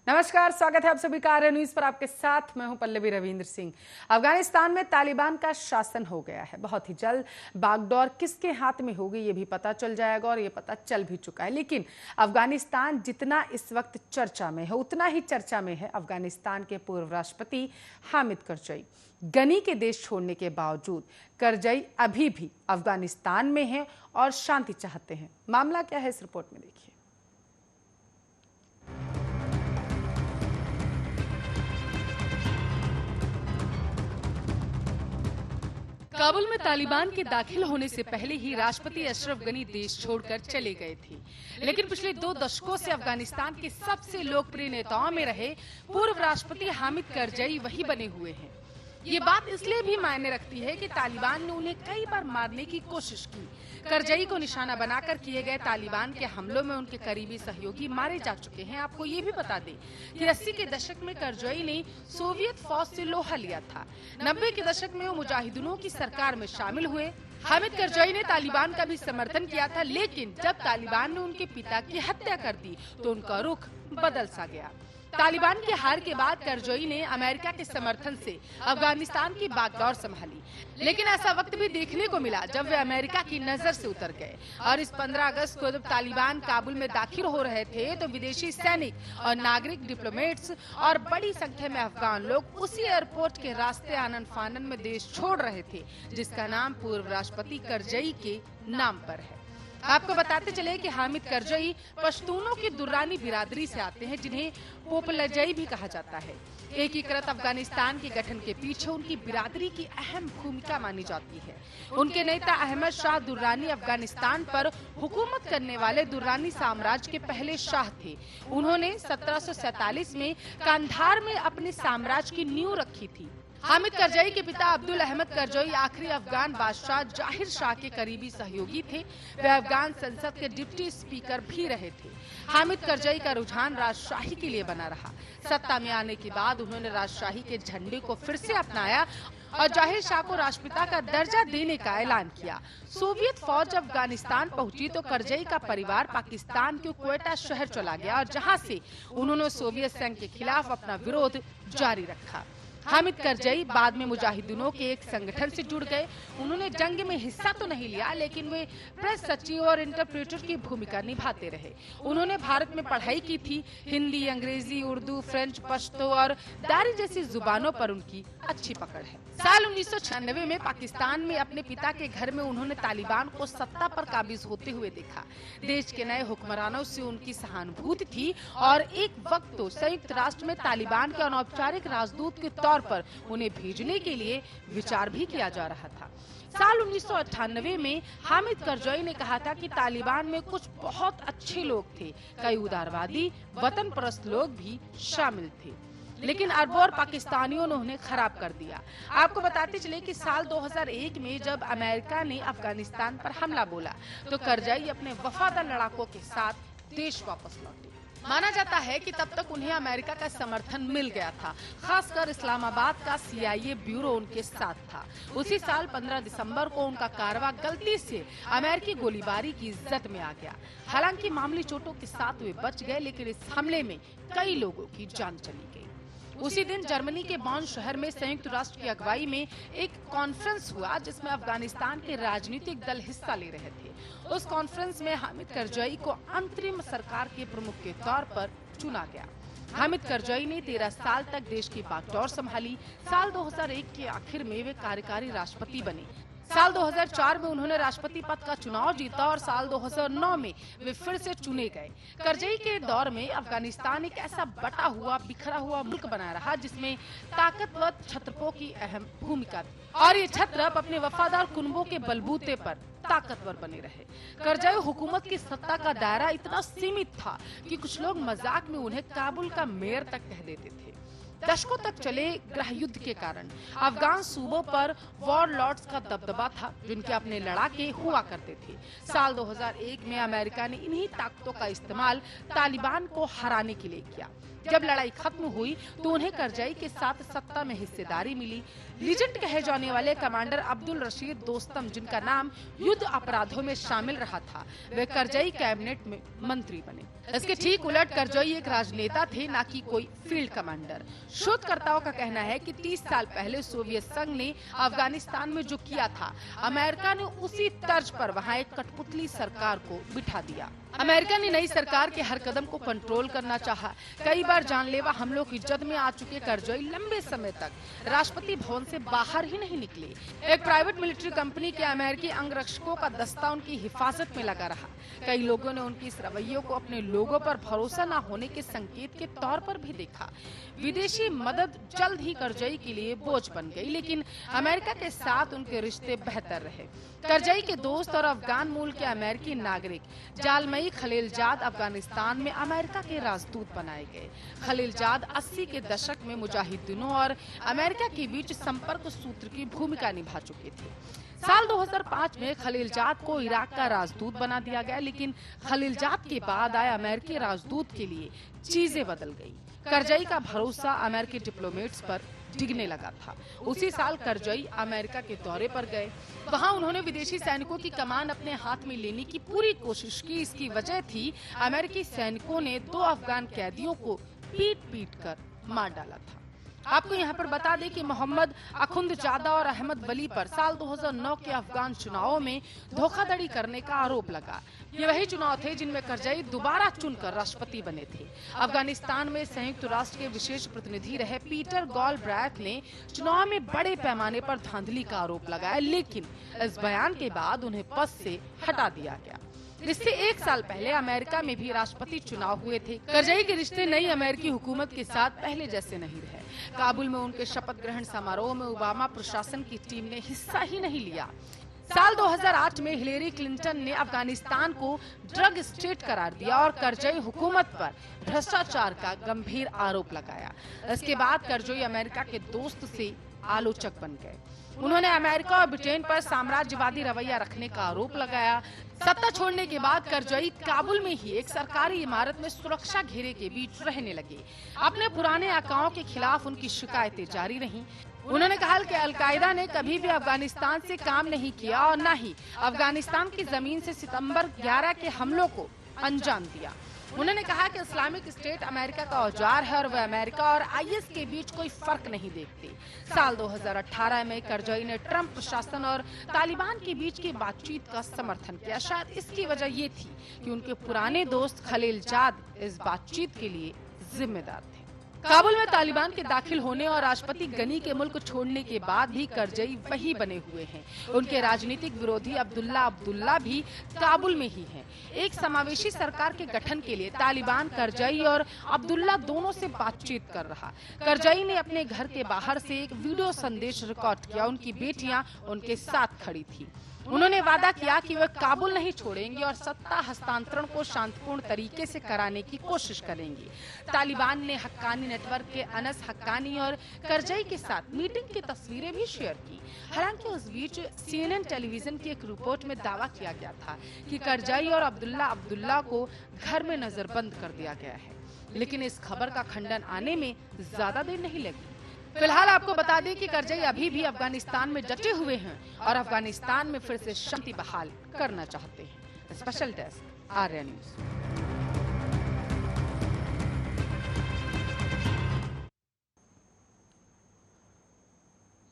नमस्कार, स्वागत है आप सभी का आर्य न्यूज पर। आपके साथ मैं हूं पल्लवी रविंद्र सिंह। अफगानिस्तान में तालिबान का शासन हो गया है। बहुत ही जल्द बागडोर किसके हाथ में होगी ये भी पता चल जाएगा और ये पता चल भी चुका है। लेकिन अफगानिस्तान जितना इस वक्त चर्चा में है उतना ही चर्चा में है अफगानिस्तान के पूर्व राष्ट्रपति हामिद करजई। गनी के देश छोड़ने के बावजूद करजई अभी भी अफगानिस्तान में है और शांति चाहते हैं। मामला क्या है इस रिपोर्ट में देखिए। काबुल में तालिबान के दाखिल होने से पहले ही राष्ट्रपति अशरफ गनी देश छोड़कर चले गए थे। लेकिन पिछले 2 दशकों से अफगानिस्तान के सबसे लोकप्रिय नेताओं में रहे पूर्व राष्ट्रपति हामिद करजई वही बने हुए हैं। ये बात इसलिए भी मायने रखती है कि तालिबान ने उन्हें कई बार मारने की कोशिश की। करजई को निशाना बनाकर किए गए तालिबान के हमलों में उनके करीबी सहयोगी मारे जा चुके हैं। आपको ये भी बता दें कि 80 के दशक में करजई ने सोवियत फौज से लोहा लिया था। 90 के दशक में वो मुजाहिदीनों की सरकार में शामिल हुए। हामिद करजई ने तालिबान का भी समर्थन किया था, लेकिन जब तालिबान ने उनके पिता की हत्या कर दी तो उनका रुख बदल सा गया। तालिबान की हार के बाद करजई ने अमेरिका के समर्थन से अफगानिस्तान की बागडोर संभाली। लेकिन ऐसा वक्त भी देखने को मिला जब वे अमेरिका की नजर से उतर गए। और इस 15 अगस्त को जब तालिबान काबुल में दाखिल हो रहे थे तो विदेशी सैनिक और नागरिक डिप्लोमेट्स और बड़ी संख्या में अफगान लोग उसी एयरपोर्ट के रास्ते आनन फानन में देश छोड़ रहे थे, जिसका नाम पूर्व राष्ट्रपति करजई के नाम पर है। आपको बताते चले कि हामिद करजई पश्तूनों की दुर्रानी बिरादरी से आते हैं, जिन्हें पोपलजई भी कहा जाता है। एकीकृत अफगानिस्तान के गठन के पीछे उनकी बिरादरी की अहम भूमिका मानी जाती है। उनके नेता अहमद शाह दुर्रानी अफगानिस्तान पर हुकूमत करने वाले दुर्रानी साम्राज्य के पहले शाह थे। उन्होंने 1747 में कांधार में अपने साम्राज्य की नींव रखी थी। हामिद करजई के पिता अब्दुल अहमद करजई आखिरी अफगान बादशाह जाहिर शाह के करीबी सहयोगी थे। वे अफगान संसद के डिप्टी स्पीकर भी रहे थे। हामिद करजई का रुझान राजशाही के लिए बना रहा। सत्ता में आने के बाद उन्होंने राजशाही के झंडे को फिर से अपनाया और जाहिर शाह को राष्ट्रपिता का दर्जा देने का ऐलान किया। सोवियत फौज जब अफगानिस्तान पहुंची तो करजई का परिवार पाकिस्तान के क्वेटा शहर चला गया और जहां से उन्होंने सोवियत संघ के खिलाफ अपना विरोध जारी रखा। हामिद करजई बाद में मुजाहिदीनों के एक संगठन से जुड़ गए। उन्होंने जंग में हिस्सा तो नहीं लिया, लेकिन वे प्रेस सचिव और इंटरप्रेटर की भूमिका निभाते रहे। उन्होंने भारत में पढ़ाई की थी। हिंदी, अंग्रेजी, उर्दू, फ्रेंच, पश्तो और दारी जैसी जुबानों पर उनकी अच्छी पकड़ है। साल 1996 में पाकिस्तान में अपने पिता के घर में उन्होंने तालिबान को सत्ता पर काबिज होते हुए देखा। देश के नए हुक्मरानों से उनकी सहानुभूति थी और एक वक्त तो संयुक्त राष्ट्र में तालिबान के अनौपचारिक राजदूत के तौर पर उन्हें भेजने के लिए विचार भी किया जा रहा था। साल 1998 में हामिद करजई ने कहा था कि तालिबान में कुछ बहुत अच्छे लोग थे, कई उदारवादी वतन परस्त लोग भी शामिल थे, लेकिन अरबों और पाकिस्तानियों ने उन्हें खराब कर दिया। आपको बताते चले कि साल 2001 में जब अमेरिका ने अफगानिस्तान पर हमला बोला तो करजई अपने वफादार लड़ाकों के साथ देश वापस लौटे। माना जाता है कि तब तक उन्हें अमेरिका का समर्थन मिल गया था, खासकर इस्लामाबाद का CIA ब्यूरो उनके साथ था। उसी साल 15 दिसंबर को उनका कारवा गलती से अमेरिकी गोलीबारी की जद में आ गया। हालांकि मामूली चोटों के साथ वे बच गए, लेकिन इस हमले में कई लोगों की जान चली गई। उसी दिन जर्मनी के बॉन शहर में संयुक्त राष्ट्र की अगुवाई में एक कॉन्फ्रेंस हुआ, जिसमें अफगानिस्तान के राजनीतिक दल हिस्सा ले रहे थे। उस कॉन्फ्रेंस में हामिद करजई को अंतरिम सरकार के प्रमुख के तौर पर चुना गया। हामिद करजई ने 13 साल तक देश की बागडोर संभाली। साल 2001 के आखिर में वे कार्यकारी राष्ट्रपति बने। साल 2004 में उन्होंने राष्ट्रपति पद का चुनाव जीता और साल 2009 में वे फिर से चुने गए। करजई के दौर में अफगानिस्तान एक ऐसा बटा हुआ बिखरा हुआ मुल्क बना रहा जिसमें ताकतवर छत्रपों की अहम भूमिका थी और ये छत्र अपने वफादार कुनबों के बलबूते पर ताकतवर बने रहे। करजई हुकूमत की सत्ता का दायरा इतना सीमित था कि कुछ लोग मजाक में उन्हें काबुल का मेयर तक कह देते थे। दशकों तक चले गृह युद्ध के कारण अफगान सूबों पर वॉरलॉर्ड्स का दबदबा था, जिनके अपने लड़ाके हुआ करते थे। साल 2001 में अमेरिका ने इन्हीं ताकतों का इस्तेमाल तालिबान को हराने के लिए किया। जब लड़ाई खत्म हुई तो उन्हें करजई के साथ सत्ता में हिस्सेदारी मिली। लीजेंड कहे जाने वाले कमांडर अब्दुल रशीद दोस्तम, जिनका नाम युद्ध अपराधों में शामिल रहा था, वे करजई कैबिनेट में मंत्री बने। इसके ठीक उलट करजई एक राजनेता थे, न कि कोई फील्ड कमांडर। शोधकर्ताओं का कहना है कि 30 साल पहले सोवियत संघ ने अफगानिस्तान में जो किया था, अमेरिका ने उसी तर्ज पर वहाँ एक कठपुतली सरकार को बिठा दिया। अमेरिका ने नई सरकार के हर कदम को कंट्रोल करना चाहा। कई बार जानलेवा हमलों की जद में आ चुके करजई लंबे समय तक राष्ट्रपति भवन से बाहर ही नहीं निकले। एक प्राइवेट मिलिट्री कंपनी के अमेरिकी अंगरक्षकों का दस्ता उनकी हिफाजत में लगा रहा। कई लोगों ने उनकी इस रवैये को अपने लोगों पर भरोसा न होने के संकेत के तौर पर भी देखा। विदेशी मदद जल्द ही करजई के लिए बोझ बन गई, लेकिन अमेरिका के साथ उनके रिश्ते बेहतर रहे। करजई के दोस्त और अफगान मूल के अमेरिकी नागरिक जालमई खलीलजाद अफगानिस्तान में अमेरिका के राजदूत बनाए गए। खलीलजाद 80 के दशक में मुजाहिदीनों और अमेरिका के बीच संपर्क सूत्र की भूमिका निभा चुके थे। साल 2005 में खलीलजाद को इराक का राजदूत बना दिया गया, लेकिन खलीलजाद के बाद आए अमेरिकी राजदूत के लिए चीजें बदल गई। करजई का भरोसा अमेरिकी डिप्लोमेट्स पर डिगने लगा था। उसी साल करजई अमेरिका के दौरे पर गए। वहां उन्होंने विदेशी सैनिकों की कमान अपने हाथ में लेने की पूरी कोशिश की। इसकी वजह थी अमेरिकी सैनिकों ने 2 अफगान कैदियों को पीट कर मार डाला था। आपको यहाँ पर बता दें कि मोहम्मद अखुंदजादा और अहमद वली पर साल 2009 के अफगान चुनावों में धोखाधड़ी करने का आरोप लगा। ये वही चुनाव थे जिनमें करजई दोबारा चुनकर राष्ट्रपति बने थे। अफगानिस्तान में संयुक्त राष्ट्र के विशेष प्रतिनिधि रहे पीटर गॉलब्रैथ ने चुनाव में बड़े पैमाने पर धांधली का आरोप लगाया, लेकिन इस बयान के बाद उन्हें पद से हटा दिया गया। इससे 1 साल पहले अमेरिका में भी राष्ट्रपति चुनाव हुए थे। करजई के रिश्ते नई अमेरिकी हुकूमत के साथ पहले जैसे नहीं रहे। काबुल में उनके शपथ ग्रहण समारोह में ओबामा प्रशासन की टीम ने हिस्सा ही नहीं लिया। साल 2008 में हिलेरी क्लिंटन ने अफगानिस्तान को ड्रग स्टेट करार दिया और करजई हुकूमत पर भ्रष्टाचार का गंभीर आरोप लगाया। इसके बाद करजई अमेरिका के दोस्त से आलोचक बन गए। उन्होंने अमेरिका और ब्रिटेन पर साम्राज्यवादी रवैया रखने का आरोप लगाया। सत्ता छोड़ने के बाद करजई काबुल में ही एक सरकारी इमारत में सुरक्षा घेरे के बीच रहने लगे। अपने पुराने आकाओं के खिलाफ उनकी शिकायतें जारी रहीं। उन्होंने कहा कि अलकायदा ने कभी भी अफगानिस्तान से काम नहीं किया और न ही अफगानिस्तान की जमीन से सितंबर 11 के हमलों को अंजाम दिया। उन्होंने कहा कि इस्लामिक स्टेट अमेरिका का औजार है और वह अमेरिका और आईएस के बीच कोई फर्क नहीं देखते। साल 2018 में करजई ने ट्रंप प्रशासन और तालिबान के बीच की बातचीत का समर्थन किया। शायद इसकी वजह ये थी कि उनके पुराने दोस्त खलीलजाद इस बातचीत के लिए जिम्मेदार थे। काबुल में तालिबान के दाखिल होने और राष्ट्रपति गनी के मुल्क छोड़ने के बाद भी करजई वही बने हुए हैं। उनके राजनीतिक विरोधी अब्दुल्ला भी काबुल में ही हैं। एक समावेशी सरकार के गठन के लिए तालिबान करजई और अब्दुल्ला दोनों से बातचीत कर रहा। करजई ने अपने घर के बाहर से एक वीडियो संदेश रिकॉर्ड किया। उनकी बेटियां उनके साथ खड़ी थी। उन्होंने वादा किया कि वे काबुल नहीं छोड़ेंगे और सत्ता हस्तांतरण को शांतिपूर्ण तरीके से कराने की कोशिश करेंगे। तालिबान ने हक्कानी नेटवर्क के अनस हक्कानी और करजई के साथ मीटिंग की तस्वीरें भी शेयर की। हालांकि उस बीच CNN टेलीविजन की एक रिपोर्ट में दावा किया गया था कि करजई और अब्दुल्ला को घर में नजरबंद कर दिया गया है, लेकिन इस खबर का खंडन आने में ज्यादा देर नहीं लगी। फिलहाल आपको बता दें कि करजई अभी भी अफगानिस्तान में डटे हुए हैं और अफगानिस्तान में फिर से शांति बहाल करना चाहते हैं। Special desk, Arya news.